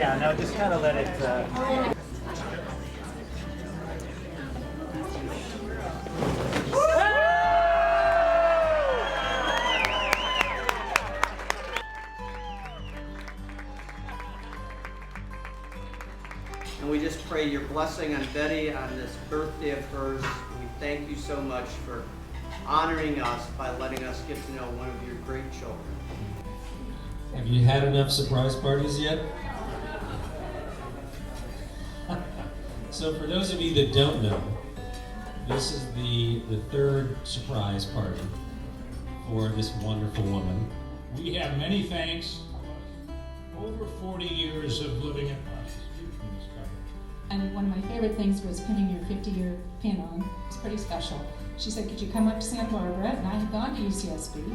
Yeah, no, just kind of let it. And we just pray your blessing on Betty on this birthday of hers. We thank you so much for honoring us by letting us get to know one of your great children. Have you had enough surprise parties yet? So for those of you that don't know, this is the third surprise party for this wonderful woman. We have many thanks. Over 40 years of living in Prostitute. And one of my favorite things was pinning your 50-year pin on. It's pretty special. She said, could you come up to Santa Barbara? And I had gone to UCSB,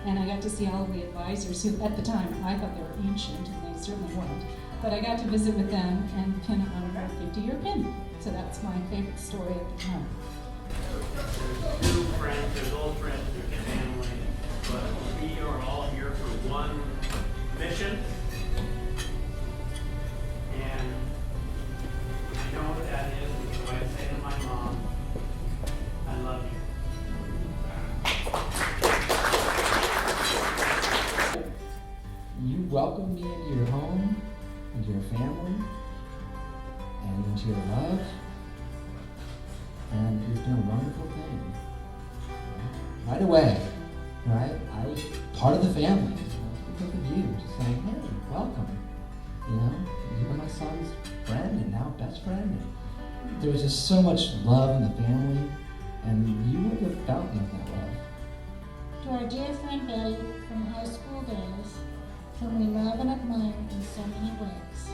and I got to see all of the advisors who, at the time, I thought they were ancient, and they certainly weren't. But I got to visit with them and pin on our 50-year pin. So that's my favorite story at the time. There's new friends, there's old friends, there's family, but we are all here for one mission. And I know what that is, and so I say to my mom, I love you. You welcomed me into your home, into your family, and into your love, and you've done a wonderful thing. Right away, right? I was part of the family. Because of you, just saying, hey, welcome. You know, you were my son's friend and now best friend. And there was just so much love in the family, and you were the fountain of that love. To our dear friend Betty from high school days, whom we love and admire in so many ways.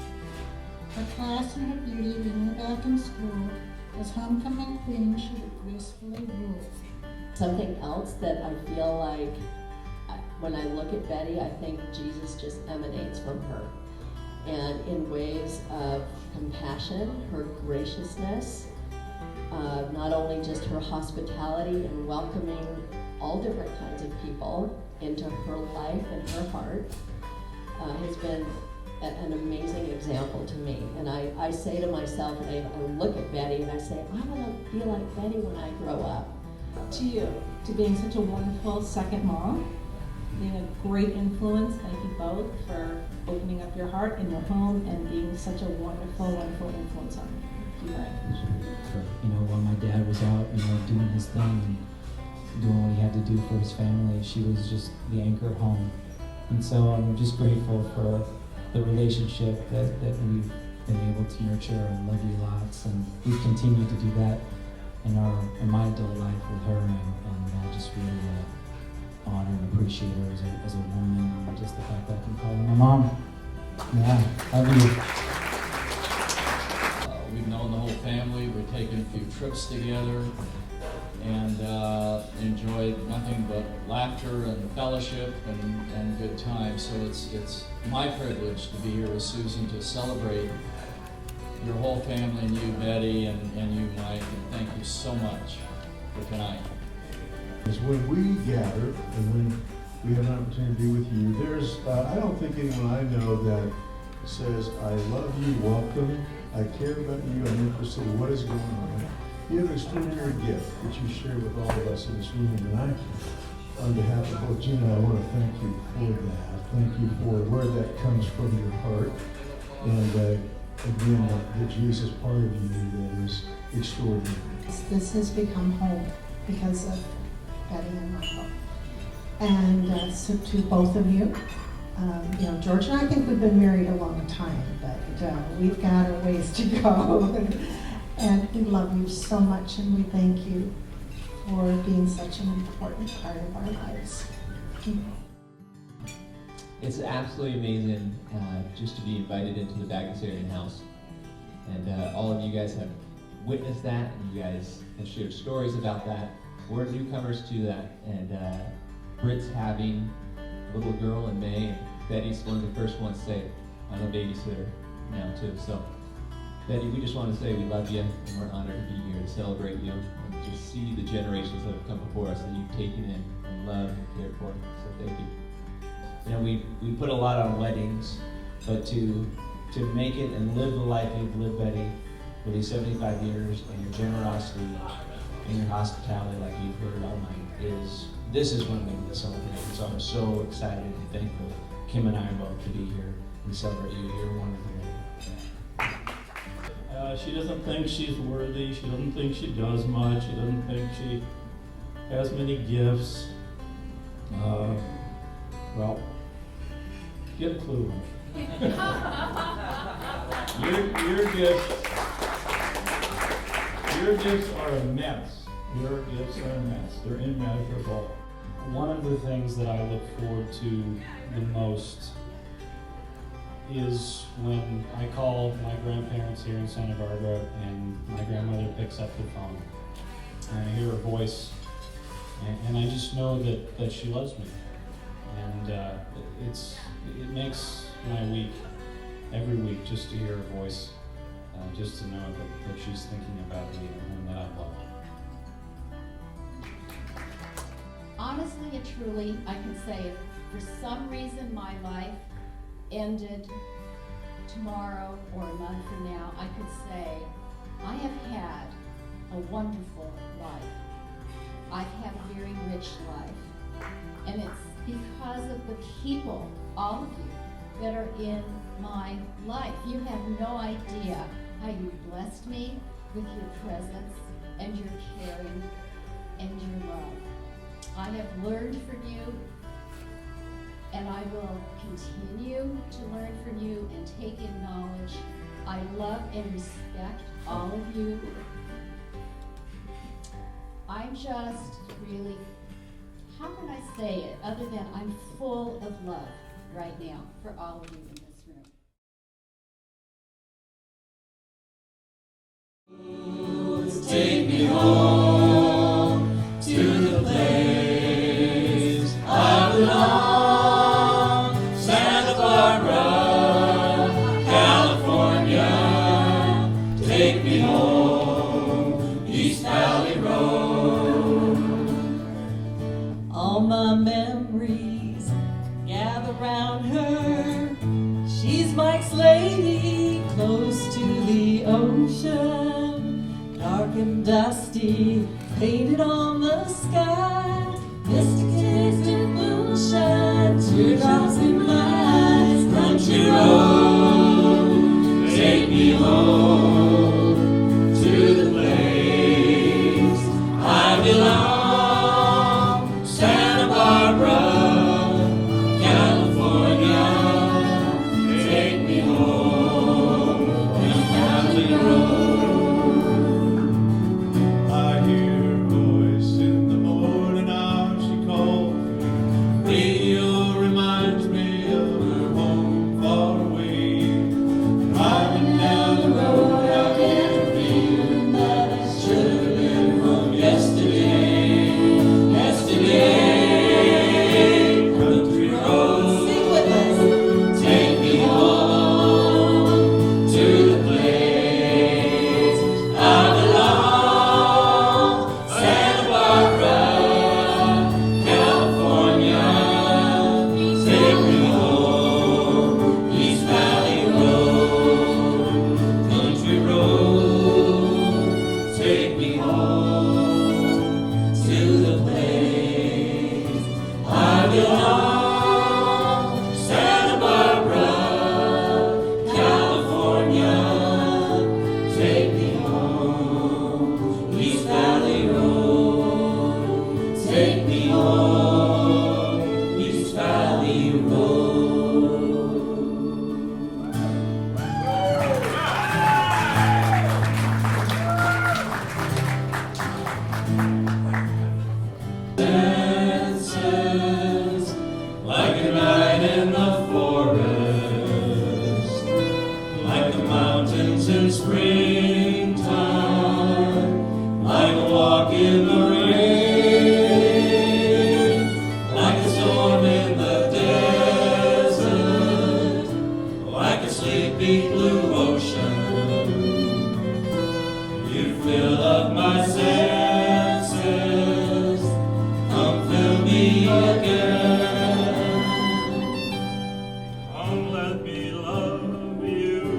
Her class and her beauty leading her back in school, as homecoming queen she would gracefully rule. Something else that I feel like when I look at Betty, I think Jesus just emanates from her. And in ways of compassion, her graciousness, not only just her hospitality and welcoming all different kinds of people into her life and her heart, has been an amazing example to me. And I say to myself, and I look at Betty and I say, I want to be like Betty when I grow up. To you, to being such a wonderful second mom, being a great influence. Thank you both for opening up your heart and your home and being such a wonderful, wonderful influence on me. Thank you very much. You know, while my dad was out, doing his thing and doing what he had to do for his family, she was just the anchor at home. And so I'm just grateful for the relationship that we've been able to nurture, and love you lots. And we've continued to do that in my adult life with her, and I just really honor and appreciate her as a woman, and just the fact that I can call her my mom. Yeah, love you. We've known the whole family. We've taken a few trips together and enjoyed nothing but laughter and fellowship and good times. So it's my privilege to be here with Susan to celebrate your whole family, and you, Betty, and you, Mike, and thank you so much for tonight. Is when we gather and when we have an opportunity to be with you, there's, I don't think anyone I know that says, I love you, welcome, I care about you, I'm interested in what is going on. You have an extraordinary gift that you share with all of us in this room, and I, on behalf of both Gina and I, want to thank you for that. Thank you for where that comes from your heart, and again, the Jesus part of you that is extraordinary. This has become home because of Betty and Michael. And so to both of you, George and I think we've been married a long time, but we've got a ways to go. And we love you so much, and we thank you for being such an important part of our lives. It's absolutely amazing just to be invited into the Bagdasarian house. And all of you guys have witnessed that, and you guys have shared stories about that. We're newcomers to that, and Britt's having a little girl in May, and Betty's one of the first ones to say, I'm a babysitter now too. So Betty, we just want to say we love you, and we're honored to be here to celebrate you and to see the generations that have come before us that you've taken in and loved and cared for. So thank you. We put a lot on weddings, but to to make it and live the life you've lived, Betty, for these 75 years, and your generosity and your hospitality, like you've heard all night, this is when we need to celebrate. So I'm so excited and thankful, Kim and I both, to be here and celebrate you. You're a wonderful lady. She doesn't think she's worthy. She doesn't think she does much. She doesn't think she has many gifts. Well, get a clue. Your gifts are a mess. Your gifts are a mess. They're immeasurable. One of the things that I look forward to the most is when I call my grandparents here in Santa Barbara and my grandmother picks up the phone and I hear her voice and I just know that she loves me. And it makes my week, every week, just to hear her voice, just to know that she's thinking about me and that I love her. Honestly and truly, I can say if for some reason my life ended tomorrow or a month from now, I could say I have had a wonderful life. I've had a very rich life. And it's because of the people, all of you, that are in my life. You have no idea how you blessed me with your presence and your caring and your love. I have learned from you, and I will continue to learn from you and take in knowledge. I love and respect all of you. I'm just really, how can I say it other than I'm full of love right now for all of you in this room. Take me home to the place I belong, Santa Barbara, California. Take me home, East Valley Road. All my memories gather round her. She's Mike's lady, close to the ocean. Dark and dusty, painted on the sky. Mystic taste of moonshine, teardrops in my eyes. Country road, take me home to the place I belong, Santa Barbara, California. Take me home, East Valley Road. I hear her voice in the morning hours, she calls me. Radio reminds me of her home far away. Driving down the road, I can feel that I should have been home yesterday. Yesterday, country road. Sing with us. Take me home to the place I belong, Santa Barbara, California. Take me home, East Valley Road, country road. Take me home to the place I belong, Santa Barbara, California. Take me home, East Valley Road. Take me home, East Valley Road. Dances like a night in the forest, like the mountains in springtime, like a walk in the rain, like a storm in the desert, like a sleepy blue ocean. You fill up my senses, come fill me again. Come let me love you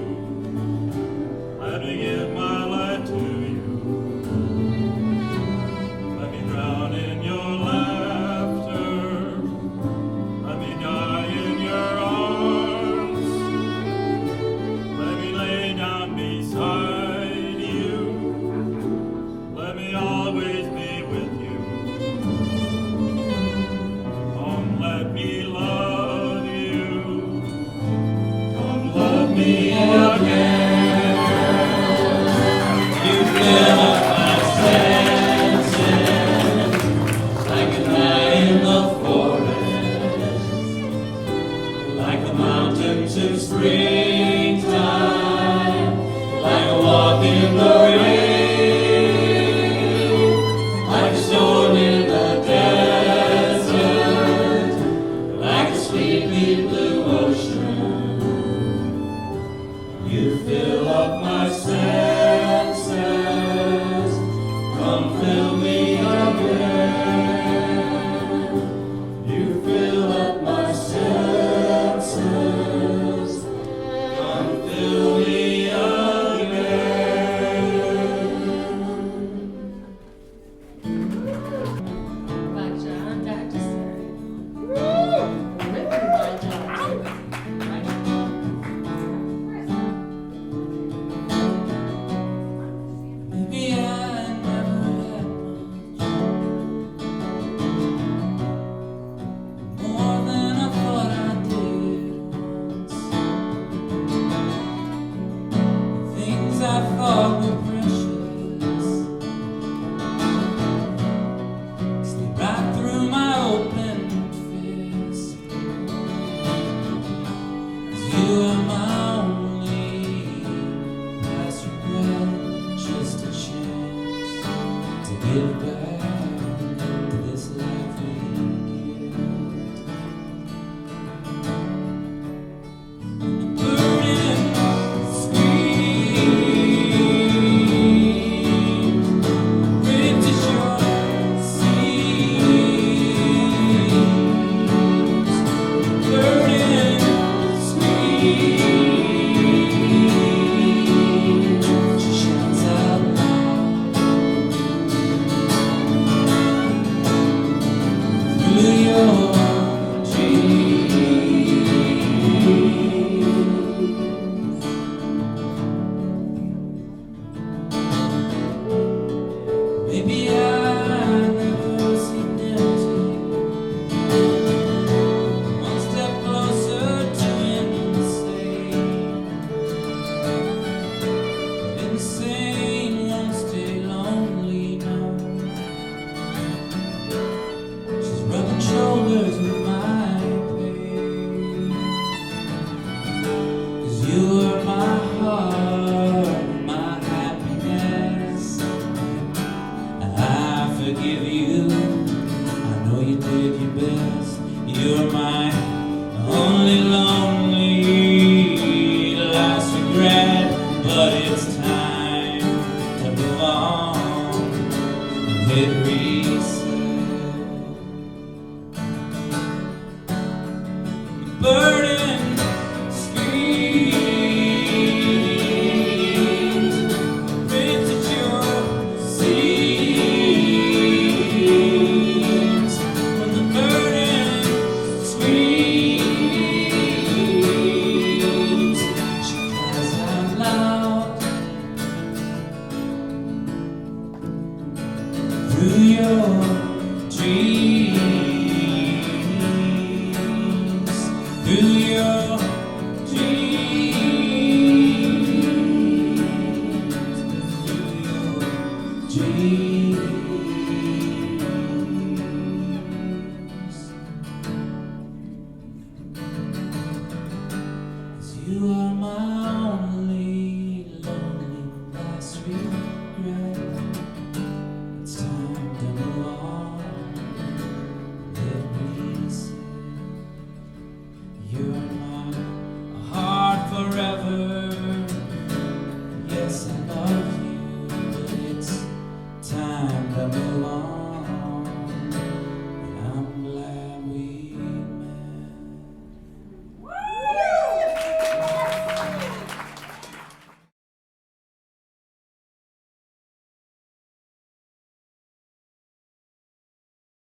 did your best. You're my only lonely last regret, but it's time to move on and hit reset. Burden